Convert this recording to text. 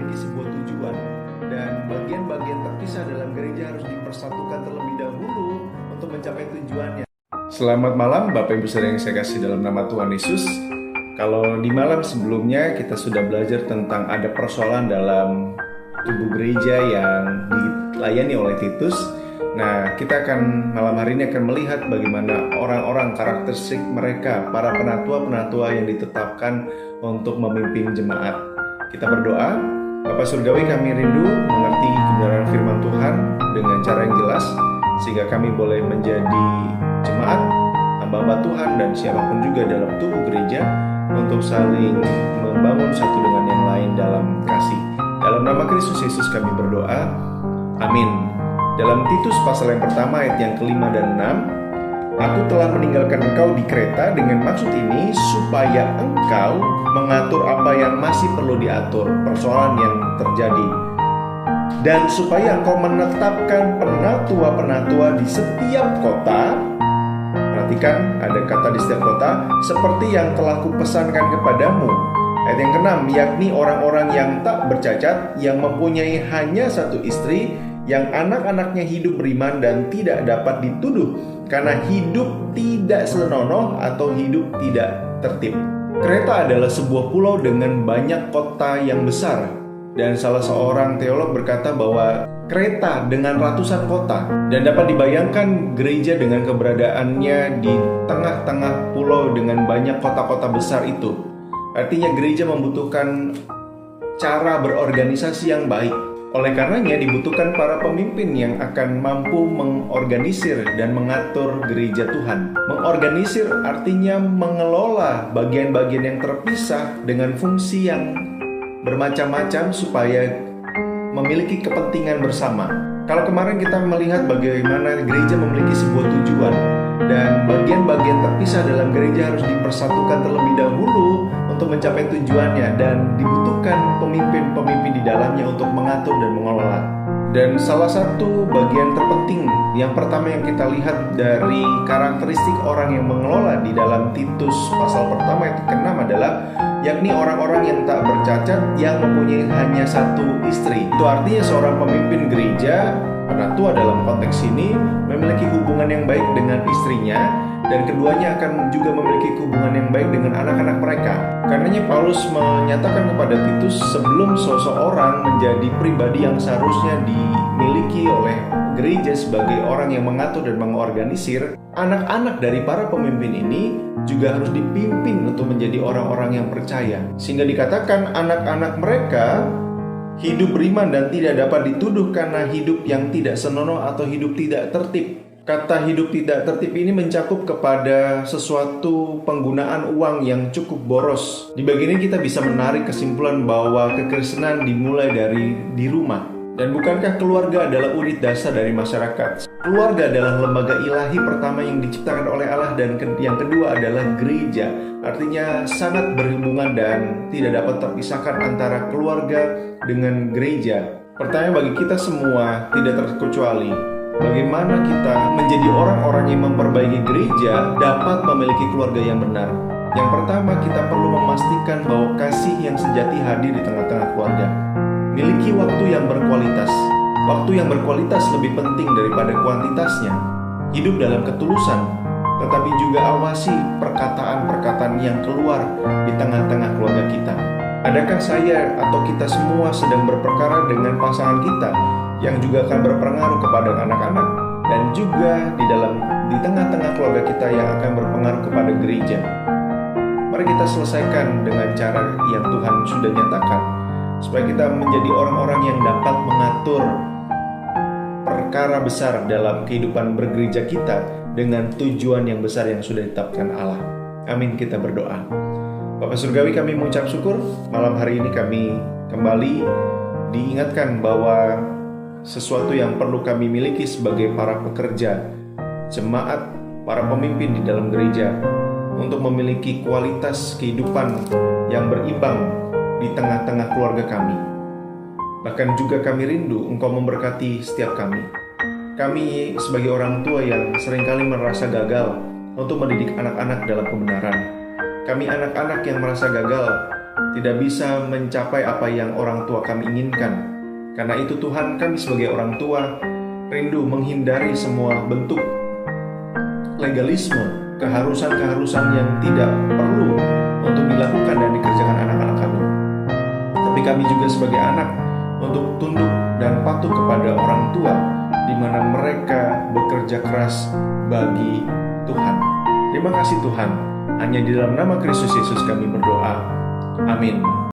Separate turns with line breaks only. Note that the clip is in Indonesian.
memiliki sebuah tujuan, dan bagian-bagian terpisah dalam gereja harus dipersatukan terlebih dahulu untuk mencapai tujuannya. Selamat malam Bapak Ibu Saudara yang saya kasih dalam nama Tuhan Yesus. Kalau di malam sebelumnya kita sudah belajar tentang ada persoalan dalam tubuh gereja yang dilayani oleh Titus. Nah, kita akan malam hari ini akan melihat bagaimana orang-orang karakteristik mereka, para penatua-penatua yang ditetapkan untuk memimpin jemaat. Kita berdoa. Bapak Surgawi, kami rindu mengerti kebenaran firman Tuhan dengan cara yang jelas, sehingga kami boleh menjadi jemaat, hamba-hamba Tuhan, dan siapapun juga dalam tubuh gereja untuk saling membangun satu dengan yang lain dalam kasih. Dalam nama Kristus Yesus kami berdoa. Amin. Dalam Titus pasal yang pertama ayat yang ke-5 dan 6, aku telah meninggalkan engkau di Kreta dengan maksud ini supaya engkau mengatur apa yang masih perlu diatur, persoalan yang terjadi, dan supaya engkau menetapkan penatua-penatua di setiap kota. Perhatikan, ada kata di setiap kota, seperti yang telah kupesankan kepadamu. Ayat yang ke-6, yakni orang-orang yang tak bercacat, yang mempunyai hanya satu istri, yang anak-anaknya hidup beriman dan tidak dapat dituduh karena hidup tidak senonoh atau hidup tidak tertib. Kreta adalah sebuah pulau dengan banyak kota yang besar, dan salah seorang teolog berkata bahwa Kreta dengan ratusan kota, dan dapat dibayangkan gereja dengan keberadaannya di tengah-tengah pulau dengan banyak kota-kota besar itu. Artinya gereja membutuhkan cara berorganisasi yang baik. Oleh karenanya dibutuhkan para pemimpin yang akan mampu mengorganisir dan mengatur gereja Tuhan. Mengorganisir artinya mengelola bagian-bagian yang terpisah dengan fungsi yang bermacam-macam supaya memiliki kepentingan bersama. Kalau kemarin kita melihat bagaimana gereja memiliki sebuah tujuan, dan bagian-bagian terpisah dalam gereja harus dipersatukan terlebih dahulu untuk mencapai tujuannya, dan dibutuhkan pemimpin-pemimpin di dalamnya untuk mengatur dan mengelola. Dan salah satu bagian terpenting yang pertama yang kita lihat dari karakteristik orang yang mengelola di dalam Titus pasal pertama itu ke-6 adalah yakni orang-orang yang tak bercacat, yang mempunyai hanya satu istri. Itu artinya seorang pemimpin gereja, penatua dalam konteks ini, memiliki hubungan yang baik dengan istrinya, dan keduanya akan juga memiliki hubungan yang baik dengan anak-anak mereka. Karenanya Paulus menyatakan kepada Titus, sebelum seseorang menjadi pribadi yang seharusnya dimiliki oleh gereja sebagai orang yang mengatur dan mengorganisir, anak-anak dari para pemimpin ini juga harus dipimpin untuk menjadi orang-orang yang percaya. Sehingga dikatakan anak-anak mereka hidup beriman dan tidak dapat dituduh karena hidup yang tidak senonoh atau hidup tidak tertib. Kata hidup tidak tertib ini mencakup kepada sesuatu penggunaan uang yang cukup boros. Di bagian ini kita bisa menarik kesimpulan bahwa kekristenan dimulai dari di rumah. Dan bukankah keluarga adalah unit dasar dari masyarakat? Keluarga adalah lembaga ilahi pertama yang diciptakan oleh Allah, dan yang kedua adalah gereja. Artinya sangat berhubungan dan tidak dapat terpisahkan antara keluarga dengan gereja. Pertanyaan bagi kita semua tidak terkecuali, bagaimana kita menjadi orang-orang yang memperbaiki gereja dapat memiliki keluarga yang benar? Yang pertama, kita perlu memastikan bahwa kasih yang sejati hadir di tengah-tengah keluarga. Miliki waktu yang berkualitas. Waktu yang berkualitas lebih penting daripada kuantitasnya. Hidup dalam ketulusan, tetapi juga awasi perkataan-perkataan yang keluar di tengah-tengah keluarga kita. Adakah saya atau kita semua sedang berperkara dengan pasangan kita yang juga akan berpengaruh kepada anak-anak, dan juga di tengah-tengah keluarga kita yang akan berpengaruh kepada gereja? Mari kita selesaikan dengan cara yang Tuhan sudah nyatakan, supaya kita menjadi orang-orang yang dapat mengatur perkara besar dalam kehidupan bergereja kita dengan tujuan yang besar yang sudah ditetapkan Allah. Amin, kita berdoa. Bapak Surgawi, kami mengucap syukur malam hari ini kami kembali diingatkan bahwa sesuatu yang perlu kami miliki sebagai para pekerja, jemaat, para pemimpin di dalam gereja, untuk memiliki kualitas kehidupan yang berimbang di tengah-tengah keluarga kami. Bahkan juga kami rindu Engkau memberkati setiap kami. Kami sebagai orang tua yang seringkali merasa gagal untuk mendidik anak-anak dalam kebenaran. Kami anak-anak yang merasa gagal tidak bisa mencapai apa yang orang tua kami inginkan. Karena itu Tuhan, kami sebagai orang tua rindu menghindari semua bentuk legalisme, keharusan-keharusan yang tidak perlu untuk dilakukan dan dikerjakan anak-anak kami. Tapi kami juga sebagai anak untuk tunduk dan patuh kepada orang tua, di mana mereka bekerja keras bagi Tuhan. Terima kasih Tuhan. Hanya di dalam nama Kristus Yesus kami berdoa. Amin.